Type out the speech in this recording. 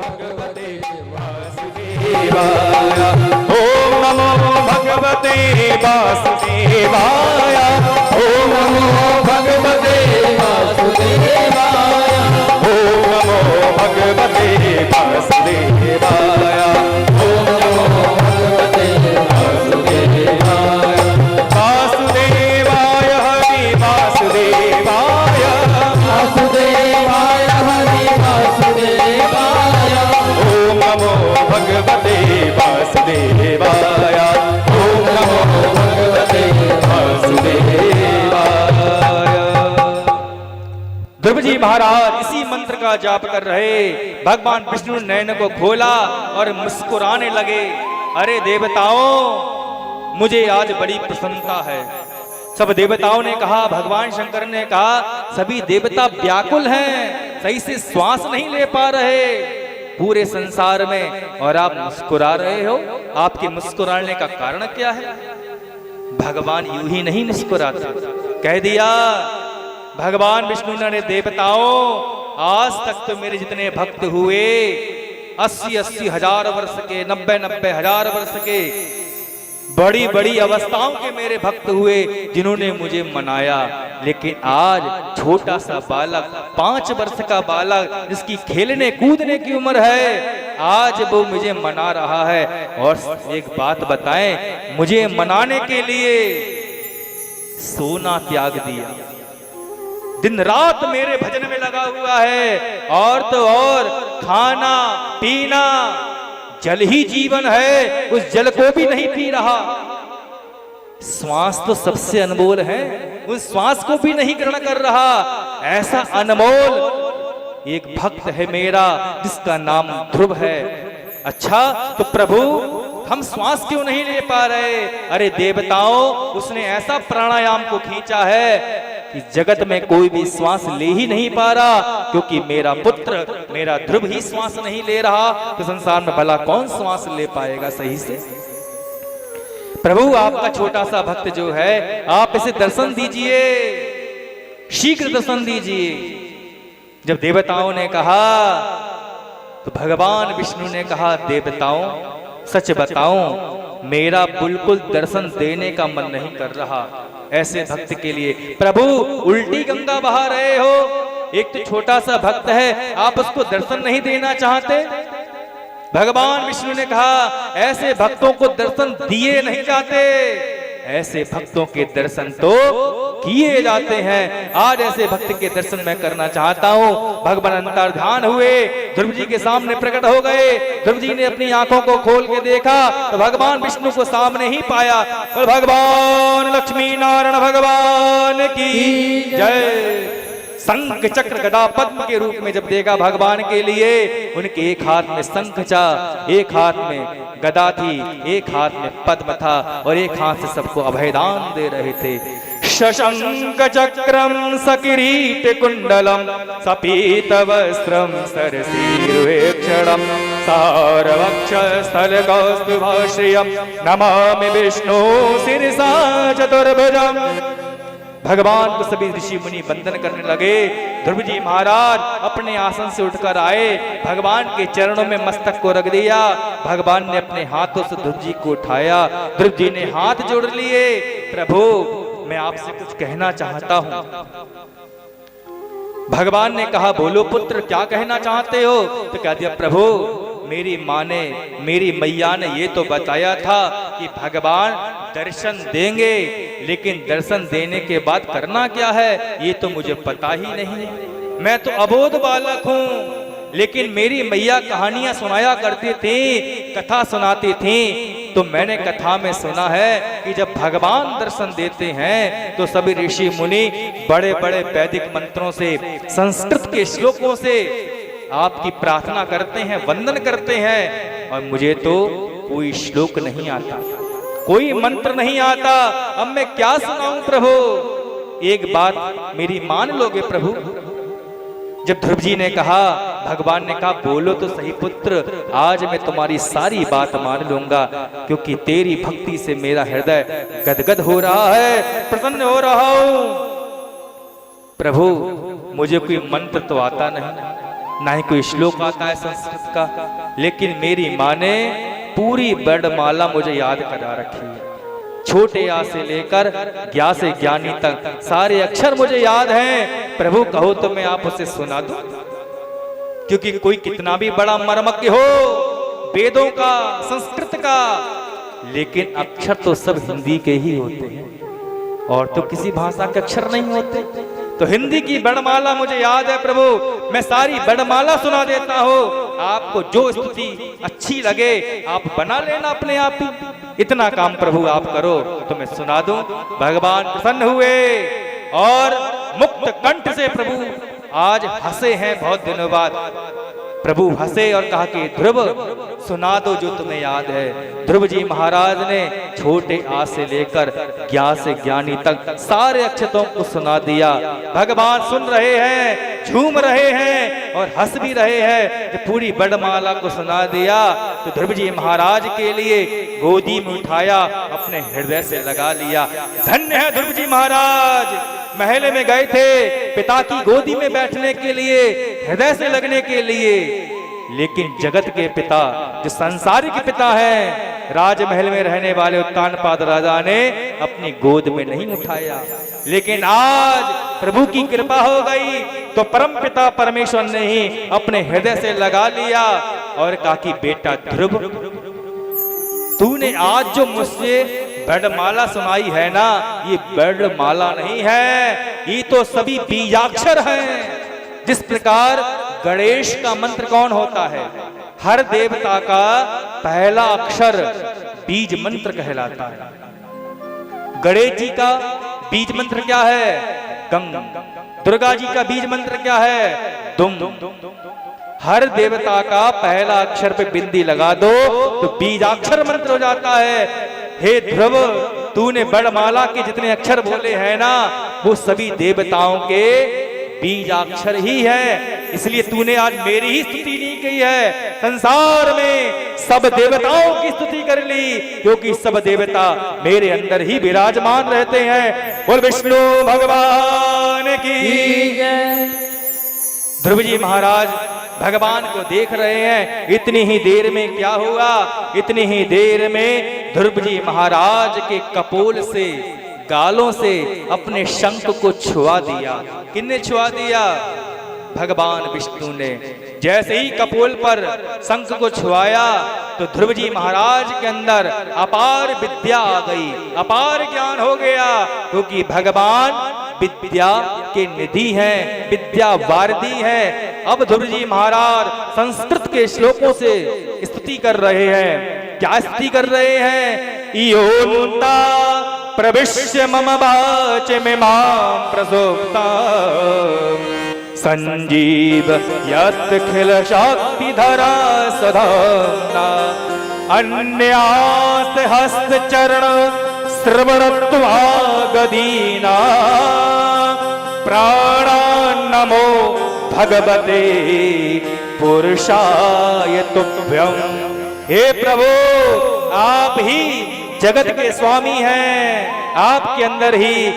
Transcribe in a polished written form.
भगवते वासुदेवाय। ओम नमो भगवते वासुदेवाय। ओम नमो भगवते वासुदेवाय। ओम नमो भगवते वासुदेवाय। ओम नमो भगवते वासुदेवाय। वासुदेवाय हरि वासुदेवाय। वासुदेवाय हरि वासुदेवाय। ओम नमो भगवते वासुदेवाय। ओम नमो भगवते वासुदेवाय। ध्रुव जी महाराज इसी मंत्र का जाप कर रहे, भगवान विष्णु ने नयन को खोला और मुस्कुराने लगे। अरे देवताओं, मुझे आज बड़ी प्रसन्नता है। सब देवताओं ने कहा, भगवान शंकर ने कहा, सभी देवता व्याकुल हैं, सही से श्वास नहीं ले पा रहे पूरे संसार में, और आप मुस्कुरा रहे हो। आपके मुस्कुराने का कारण क्या है? भगवान यूं ही नहीं मुस्कुराते। कह दिया भगवान विष्णु ने, देवताओं आज तक तो मेरे जितने भक्त हुए 80-80 हजार वर्ष के, 90-90 हजार वर्ष के, बड़ी बड़ी अवस्थाओं के मेरे भक्त हुए जिन्होंने मुझे मनाया, लेकिन आज छोटा सा बालक, 5 वर्ष का बालक जिसकी खेलने कूदने की उम्र है, आज वो मुझे मना रहा है। और एक बात बताएं, मुझे मनाने के लिए सोना त्याग दिया, दिन रात मेरे भजन में लगा हुआ है, और तो और खाना पीना, जल ही जीवन है, उस जल को भी नहीं पी रहा। श्वास तो सबसे अनमोल है, उस श्वास को भी नहीं ग्रहण कर रहा। ऐसा अनमोल एक भक्त है मेरा जिसका नाम ध्रुव है। अच्छा तो प्रभु हम श्वास क्यों नहीं ले पा रहे? अरे देवताओं, उसने ऐसा प्राणायाम को खींचा है कि जगत में कोई भी श्वास ले ही नहीं पा रहा, क्योंकि मेरा पुत्र मेरा ध्रुव ही श्वास नहीं ले रहा, तो संसार में भला कौन श्वास ले पाएगा सही से? प्रभु आपका छोटा सा भक्त जो है, आप इसे दर्शन दीजिए, शीघ्र दर्शन दीजिए। जब देवताओं ने कहा तो भगवान विष्णु ने कहा, देवताओं सच बताऊं, मेरा बिल्कुल दर्शन देने का मन नहीं कर रहा ऐसे भक्त के लिए। प्रभु उल्टी गंगा बहा रहे हो, एक तो छोटा सा भक्त है, आप उसको दर्शन नहीं देना चाहते? भगवान विष्णु ने कहा, ऐसे भक्तों को दर्शन दिए नहीं जाते, ऐसे भक्तों के दर्शन तो किए जाते हैं। आज ऐसे भक्त के दर्शन मैं करना चाहता हूँ। भगवान अंतर्ध्यान हुए, ध्रुव जी के सामने प्रकट हो गए। ध्रुव जी ने अपनी आंखों को खोल के देखा तो भगवान विष्णु को सामने ही पाया। और भगवान लक्ष्मी नारायण भगवान की जय। शंख चक्र गदा पद्म के रूप में जब देखा भगवान के लिए, उनके एक हाथ में शंख था, एक हाथ में गदा थी, एक हाथ में पद्म था, और एक हाथ से सबको अभयदान दे रहे थे। शशंक चक्रम सकिरीट कुंडलम सपीत वस्त्रम सरसीरुक्षणम सारवक्ष स्थल कौस्तुभश्रियम नमामि विष्णु शिरसा चतुर्भुजम। भगवान को सभी ऋषि मुनि वंदन करने लगे। ध्रुव जी महाराज अपने आसन से उठकर आए, भगवान के चरणों में मस्तक को रख दिया। भगवान ने अपने हाथों से ध्रुव जी को उठाया। ध्रुव जी ने हाथ जोड़ लिए। प्रभु मैं आपसे कुछ कहना चाहता हूं। भगवान ने कहा, बोलो पुत्र क्या कहना चाहते हो? तो कह दिया, प्रभु मेरी माँ ने, मेरी मैया ने ये तो बताया था कि भगवान दर्शन देंगे, लेकिन दर्शन देने के बाद करना क्या है ये तो मुझे पता ही नहीं। मैं तो अबोध बालक हूँ, लेकिन मेरी मैया कहानियां सुनाया करती थी, कथा सुनाती थी। तो मैंने कथा में सुना है कि जब भगवान दर्शन देते हैं तो सभी ऋषि मुनि बड़े बड़े वैदिक मंत्रों से, संस्कृत के श्लोकों से आपकी प्रार्थना करते हैं, वंदन करते हैं। और मुझे तो कोई श्लोक नहीं आता, कोई मंत्र नहीं आता। अब मैं क्या सुनाऊं प्रभु? एक बात मेरी मान लोगे प्रभु? जब ध्रुव जी ने कहा, भगवान ने कहा, बोलो तो सही पुत्र, आज मैं तुम्हारी सारी बात मान लूंगा, क्योंकि तेरी भक्ति से मेरा हृदय गदगद हो रहा है, प्रसन्न हो रहा हूं। प्रभु मुझे कोई मंत्र तो आता नहीं, ना ही कोई श्लोक आता है संस्कृत का, लेकिन मेरी माँ ने पूरी वर्णमाला मुझे याद करा रखी है। छोटे आ से लेकर ज्ञा से ज्ञानी तक सारे अक्षर मुझे याद हैं। प्रभु कहो तो मैं आप उसे सुना दूं, क्योंकि कोई कितना भी बड़ा मर्मज्ञ हो वेदों का, संस्कृत का, लेकिन अक्षर तो सब हिंदी के ही होते हैं और तो किसी भाषा के अक्षर नहीं होते। तो हिंदी की वर्णमाला मुझे याद है प्रभु, मैं सारी वर्णमाला सुना देता हूँ। आपको जो स्तुति अच्छी लगे आप बना लेना अपने आप ही। इतना काम प्रभु आप करो तो मैं सुना दूं। भगवान प्रसन्न हुए और मुक्त कंठ से प्रभु आज हंसे हैं बहुत दिनों बाद। प्रभु हंसे और कहा कि ध्रुव सुना दो जो तुम्हें याद है। ध्रुव जी महाराज ने छोटे आ से लेकर ज्ञा से ज्ञानी तक सारे अक्षरों को सुना दिया। भगवान सुन रहे हैं, झूम रहे हैं और हंस भी रहे हैं। जब पूरी वर्णमाला को सुना दिया तो ध्रुव जी महाराज के लिए गोदी में उठाया, अपने हृदय से लगा लिया। धन्य है ध्रुव जी महाराज, महल में गए थे पिता की गोदी में बैठने के लिए, हृदय से लगने के लिए, लेकिन जगत के पिता जो संसारिक पिता है, राजमहल में रहने वाले उत्तानपाद राजा ने अपनी गोद में नहीं उठाया। लेकिन आज प्रभु की कृपा हो गई तो परम पिता परमेश्वर ने ही अपने हृदय से लगा लिया और कहा कि बेटा ध्रुव, तूने आज जो मुझसे वर्णमाला सुनाई है ना, ये वर्णमाला नहीं है, ये तो सभी बीजाक्षर हैं। जिस प्रकार गणेश का मंत्र कौन होता है? हर देवता का पहला अक्षर बीज मंत्र कहलाता है। गणेश जी का बीज मंत्र क्या है? गंग। दुर्गा जी का बीज मंत्र क्या है? दुम। हर देवता का पहला अक्षर पे बिंदी लगा दो तो बीजाक्षर मंत्र हो जाता है। हे ध्रुव, तूने वर्णमाला के जितने अक्षर बोले हैं ना, वो सभी देवताओं के बीजाक्षर ही है। इसलिए तूने आज मेरी ही स्तुति नहीं की है, संसार में सब देवताओं की स्तुति कर ली, क्योंकि सब देवता मेरे अंदर ही विराजमान रहते हैं। बोल विष्णु भगवान की जय। ध्रुव जी महाराज भगवान को देख रहे हैं। इतनी ही देर में क्या हुआ? इतनी ही देर में ध्रुव जी महाराज के कपोल से, गालों से अपने शंख को छुआ दिया। किसने छुआ दिया? भगवान विष्णु ने। जैसे ही कपोल पर शंख को छुआया तो ध्रुव जी महाराज के अंदर अपार विद्या आ गई, अपार ज्ञान हो गया, क्योंकि भगवान विद्या के निधि हैं, विद्या वारदी हैं। अब ध्रुव जी महाराज संस्कृत के श्लोकों से स्तुति कर रहे हैं। क्या स्तुति कर रहे हैं? योन्ता प्रविश्य मम वाचमिमां प्रसुप्ता संजीव यत्खिल शक्तिधरा सदाम्ना अन्यास हस्तचरण श्रवणत्वा गदीना प्राणान्नमो भगवते पुरुषाय तुभ्यं। हे प्रभु, आप ही जगत के स्वामी हैं, आपके अंदर ही